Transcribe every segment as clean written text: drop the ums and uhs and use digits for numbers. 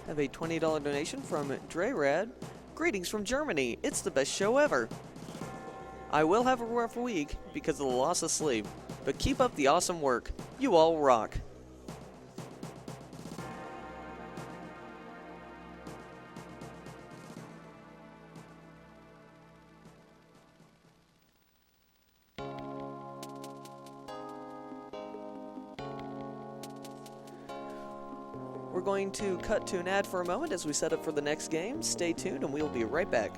Have a $20 donation from Dreyrad. Greetings from Germany. It's the best show ever. I will have a rough week because of the loss of sleep, but keep up the awesome work. You all rock. We're going to cut to an ad for a moment as we set up for the next game. Stay tuned and we'll be right back.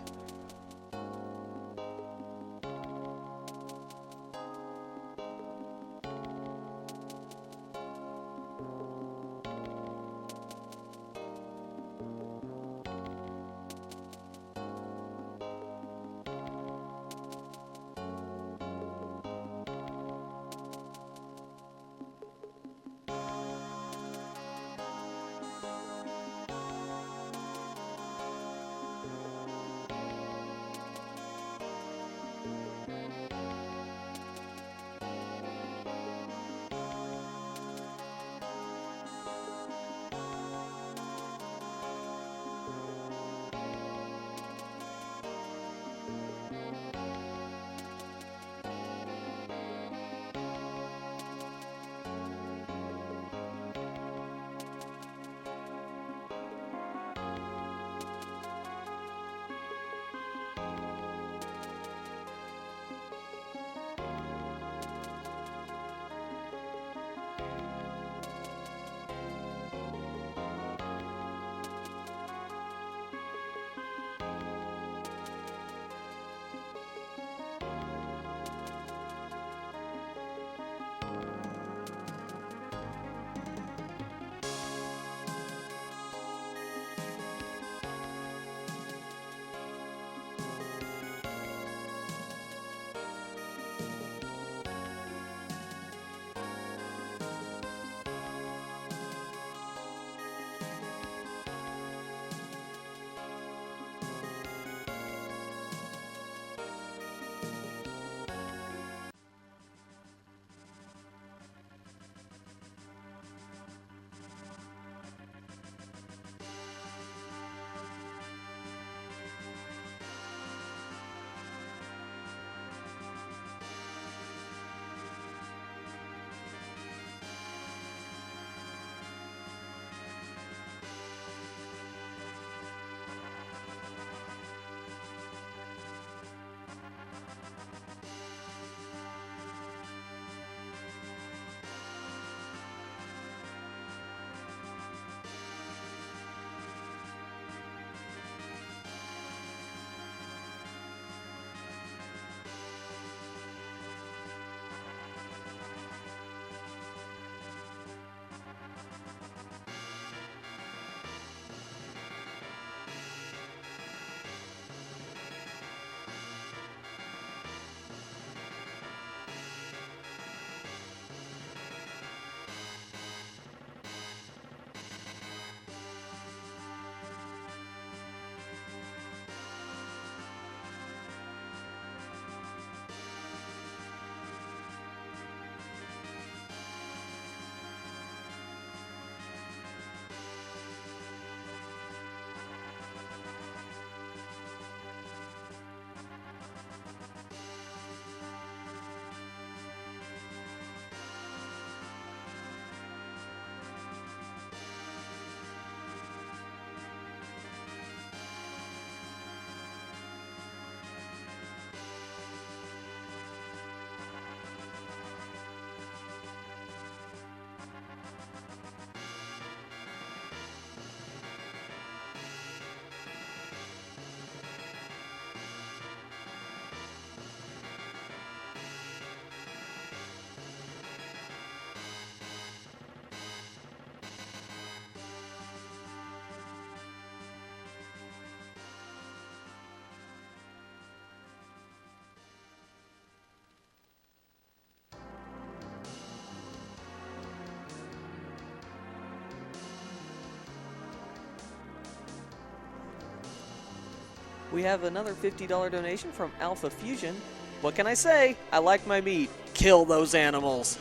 We have another $50 donation from Alpha Fusion. What can I say? I like my meat. Kill those animals.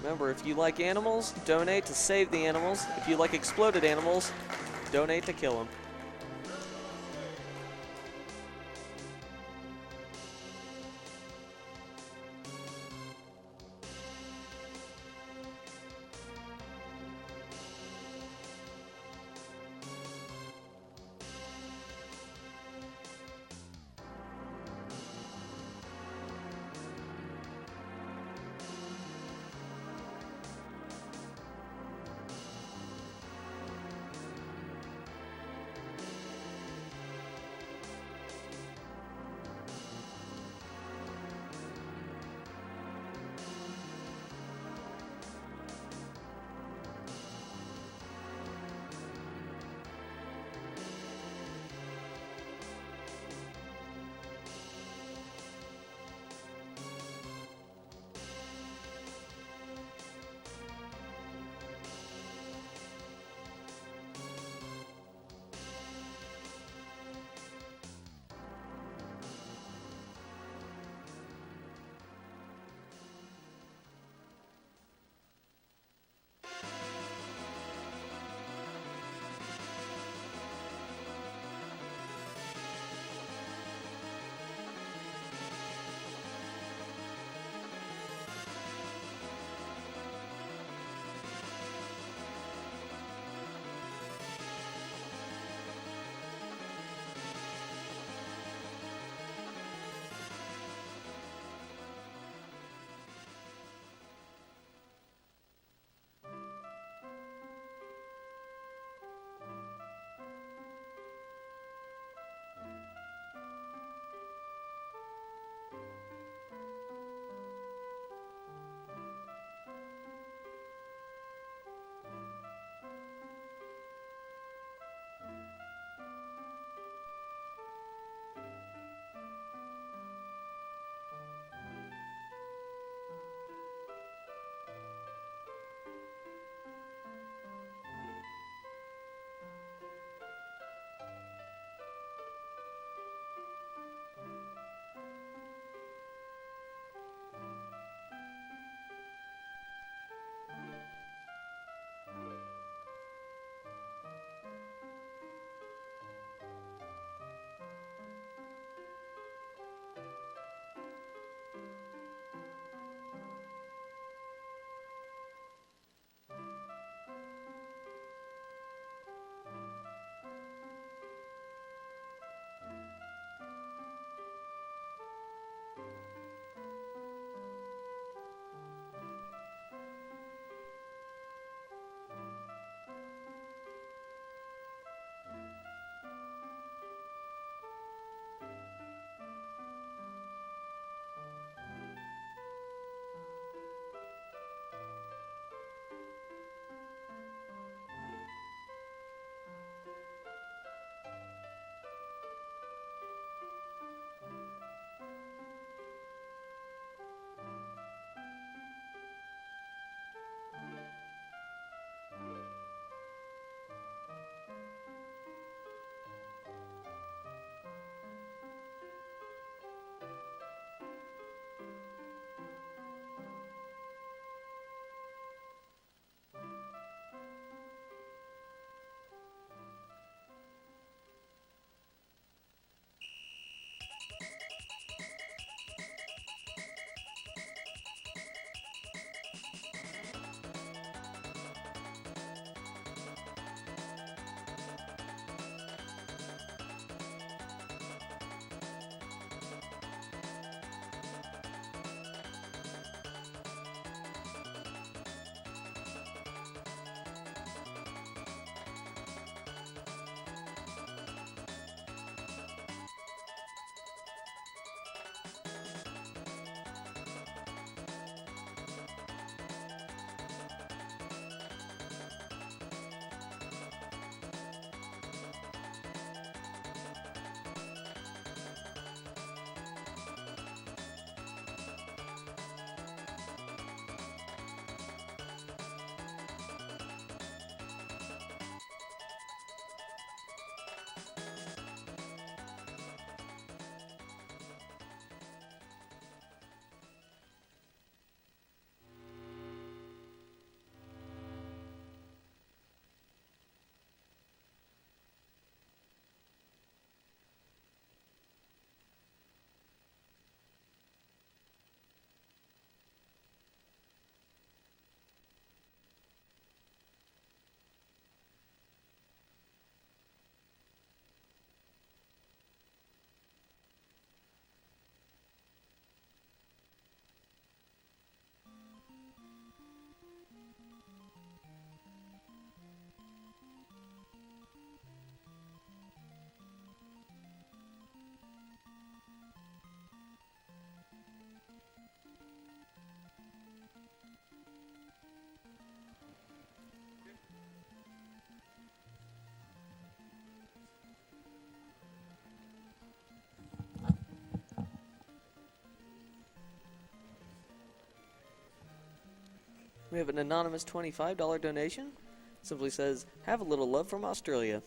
Remember, if you like animals, donate to save the animals. If you like exploded animals, donate to kill them. We have an anonymous $25 donation. Simply says, have a little love from Australia.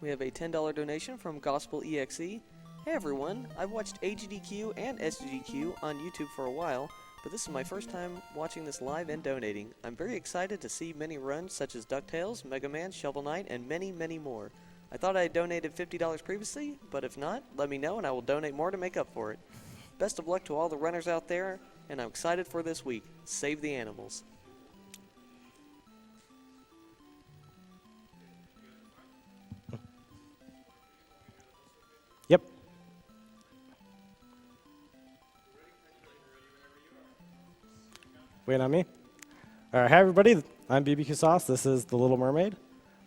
We have a $10 donation from Gospel EXE. Hey everyone, I've watched AGDQ and SGDQ on YouTube for a while, but this is my first time watching this live and donating. I'm very excited to see many runs such as DuckTales, Mega Man, Shovel Knight, and many, many more. I thought I had donated $50 previously, but if not, let me know and I will donate more to make up for it. Best of luck to all the runners out there, and I'm excited for this week. Save the animals. Yep. Wait on me. All right, hi everybody. I'm BBQSauz. This is the Little Mermaid.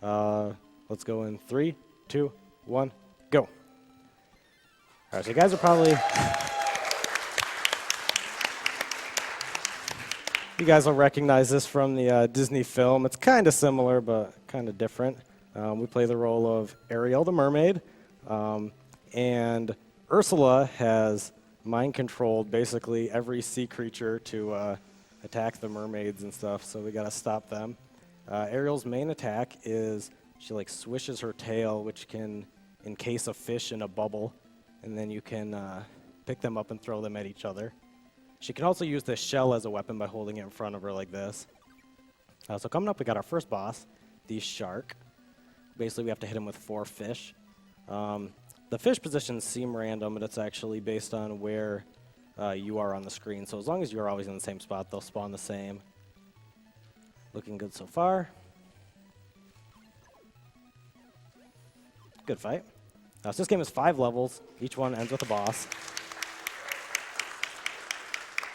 Let's go in 3, 2, 1, go. All right, so you guys are probably... You guys will recognize this from the Disney film. It's kind of similar, but kind of different. We play the role of Ariel the mermaid, and Ursula has mind-controlled basically every sea creature to attack the mermaids and stuff, so we gotta stop them. Ariel's main attack is she like swishes her tail, which can encase a fish in a bubble, and then you can pick them up and throw them at each other. She can also use this shell as a weapon by holding it in front of her like this. So coming up, we got our first boss, the shark. Basically, we have to hit him with 4 fish. The fish positions seem random, but it's actually based on where you are on the screen. So as long as you're always in the same spot, they'll spawn the same. Looking good so far. Good fight. So this game is 5 levels. Each one ends with a boss.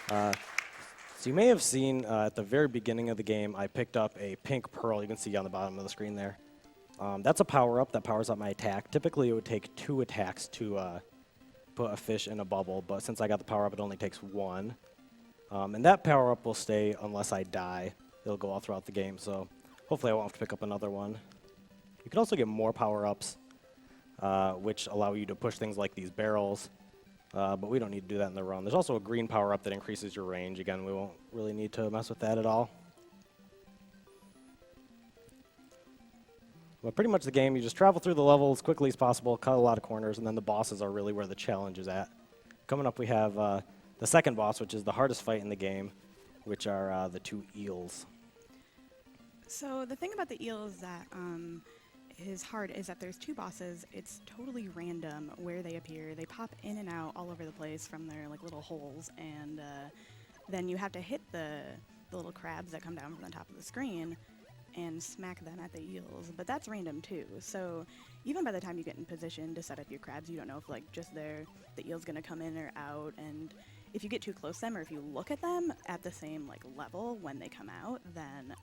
So you may have seen at the very beginning of the game, I picked up a pink pearl. You can see on the bottom of the screen there. That's a power-up that powers up my attack. Typically, it would take 2 attacks to put a fish in a bubble, but since I got the power-up, it only takes 1. And that power-up will stay unless I die. It'll go all throughout the game, so hopefully I won't have to pick up another one. You can also get more power-ups, which allow you to push things like these barrels. But we don't need to do that in the run. There's also a green power-up that increases your range. Again, we won't really need to mess with that at all. But pretty much the game, you just travel through the level as quickly as possible, cut a lot of corners, and then the bosses are really where the challenge is at. Coming up, we have the second boss, which is the hardest fight in the game, which are the 2 eels. So the thing about the eels that is hard is that there's 2 bosses. It's totally random where they appear. They pop in and out all over the place from their like little holes, and then you have to hit the little crabs that come down from the top of the screen and smack them at the eels. But that's random too. So even by the time you get in position to set up your crabs, you don't know if like just the eel's gonna come in or out. And if you get too close to them, or if you look at them at the same like level when they come out, then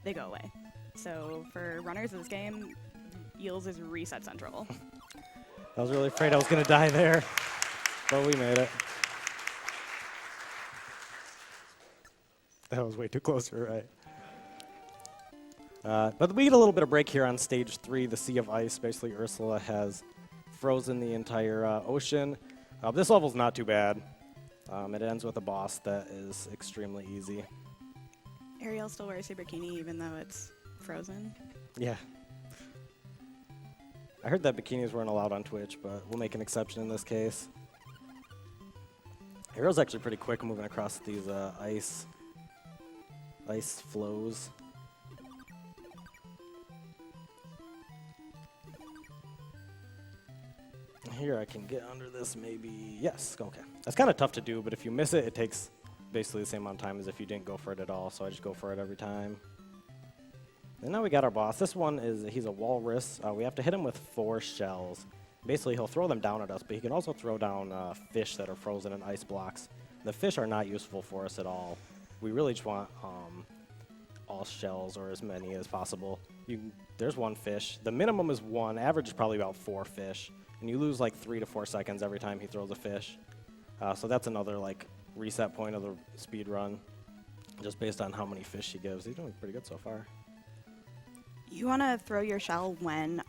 they go away. So for runners of this game, eels is reset central. I was really afraid I was going to die there, but we made it. That was way too close, right? But we get a little bit of break here on stage 3, the Sea of Ice. Basically, Ursula has frozen the entire ocean. This level's not too bad. It ends with a boss that is extremely easy. Ariel still wears her bikini even though it's frozen. Yeah. I heard that bikinis weren't allowed on Twitch, but we'll make an exception in this case. Ariel's actually pretty quick moving across these ice flows. Here I can get under this maybe. Yes, okay. That's kind of tough to do, but if you miss it, it takes basically the same amount of time as if you didn't go for it at all, so I just go for it every time. And now we got our boss. This one he's a walrus. We have to hit him with 4 shells. Basically, he'll throw them down at us, but he can also throw down fish that are frozen in ice blocks, The fish are not useful for us at all. We really just want all shells or as many as possible. There's one fish. The minimum is 1. Average is probably about 4 fish. And you lose like 3 to 4 seconds every time he throws a fish. So that's another like reset point of the speed run, just based on how many fish he gives. He's doing pretty good so far. You want to throw your shell when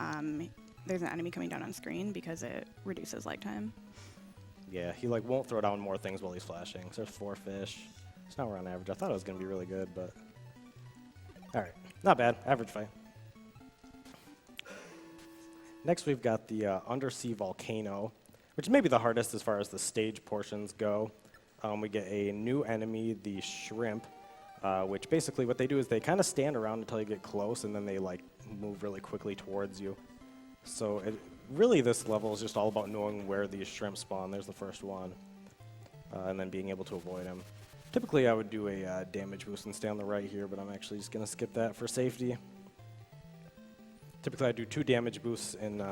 there's an enemy coming down on screen because it reduces lag time. Yeah, he like won't throw down more things while he's flashing. So there's 4 fish. It's not around average. I thought it was going to be really good, but all right, not bad. Average fight. Next, we've got the Undersea Volcano, which may be the hardest as far as the stage portions go. We get a new enemy, the shrimp, which basically what they do is they kind of stand around until you get close, and then they like move really quickly towards you. So really this level is just all about knowing where these shrimp spawn. There's the first one, and then being able to avoid them. Typically I would do a damage boost and stay on the right here, but I'm actually just going to skip that for safety. Typically I do 2 damage boosts in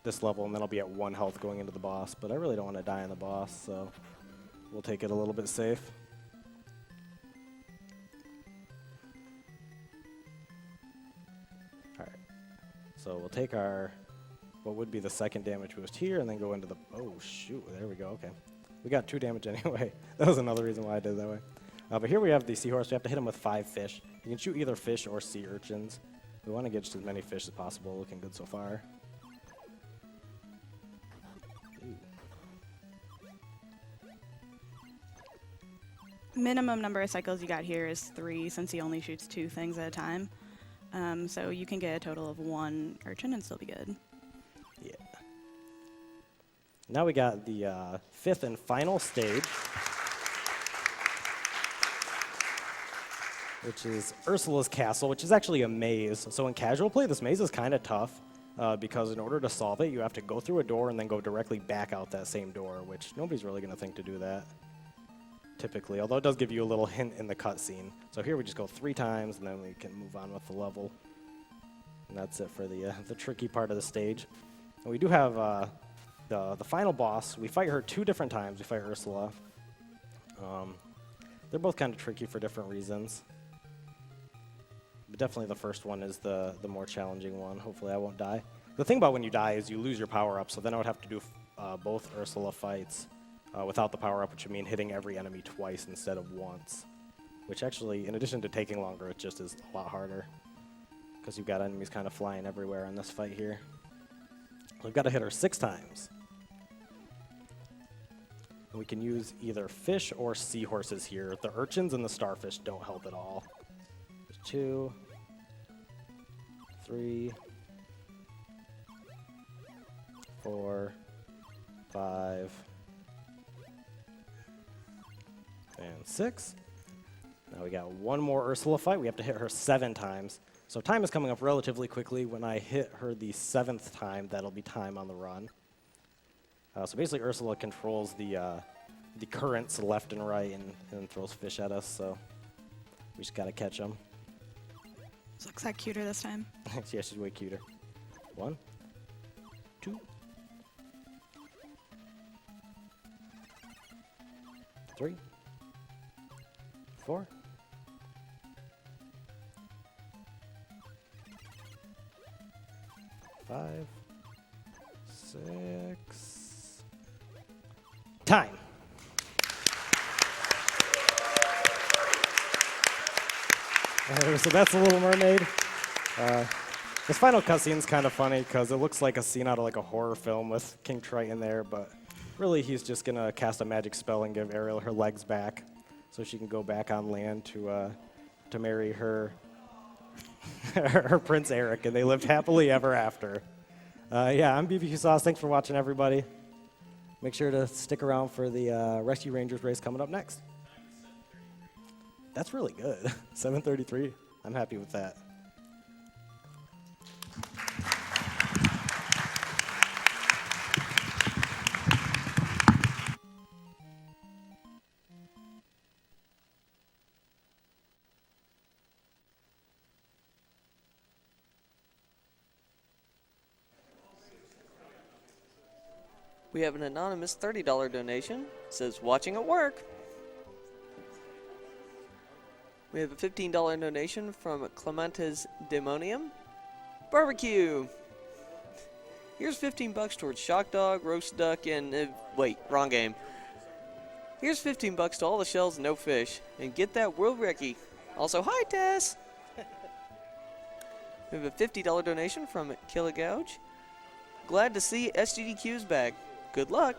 this level, and then I'll be at 1 health going into the boss, but I really don't want to die on the boss, so we'll take it a little bit safe. Alright, so we'll take our, what would be the second damage boost here, and then go into the, oh shoot, there we go, okay. We got 2 damage anyway. That was another reason why I did it that way. But here we have the seahorse. We have to hit him with 5 fish. You can shoot either fish or sea urchins. We want to get just as many fish as possible. Looking good so far. Ooh. Minimum number of cycles you got here is 3 since he only shoots 2 things at a time. So you can get a total of 1 urchin and still be good. Yeah. Now we got the 5th and final stage, which is Ursula's castle, which is actually a maze. So in casual play, this maze is kind of tough because in order to solve it, you have to go through a door and then go directly back out that same door, which nobody's really going to think to do that typically, although it does give you a little hint in the cutscene. So here we just go 3 times, and then we can move on with the level. And that's it for the tricky part of the stage. And we do have the final boss. We fight her 2 different times. We fight Ursula. They're both kind of tricky for different reasons. But definitely the first one is the more challenging one. Hopefully I won't die. The thing about when you die is you lose your power-up, so then I would have to do both Ursula fights without the power-up, which would mean hitting every enemy twice instead of once. Which actually, in addition to taking longer, it just is a lot harder. Because you've got enemies kind of flying everywhere in this fight here. We've got to hit her 6 times. And we can use either fish or seahorses here. The urchins and the starfish don't help at all. There's 2, 3, 4, 5, and 6. Now we got 1 more Ursula fight. We have to hit her 7 times. So time is coming up relatively quickly. When I hit her the 7th time, that'll be time on the run. So basically Ursula controls the currents left and right and throws fish at us, so we just gotta catch them. Looks like cuter this time. Yeah, she's way cuter. 1, 2, 3, 4, 5, 6. Time. So that's the Little Mermaid. This final cutscene's kind of funny because it looks like a scene out of like a horror film with King Triton there, but really he's just gonna cast a magic spell and give Ariel her legs back, so she can go back on land to marry her her Prince Eric, and they lived happily ever after. Yeah, I'm BBQSauz. Thanks for watching, everybody. Make sure to stick around for the Rescue Rangers race coming up next. That's really good. 7:33. I'm happy with that. We have an anonymous $30 donation. Says, watching at work. We have a $15 donation from Clementes Demonium. Barbecue! Here's 15 bucks towards Shock Dog, Roast Duck, and... wait, wrong game. Here's 15 bucks to all the shells and no fish. And get that World Recce. Also, hi, Tess! We have a $50 donation from Killigouge. Glad to see SGDQ's back. Good luck!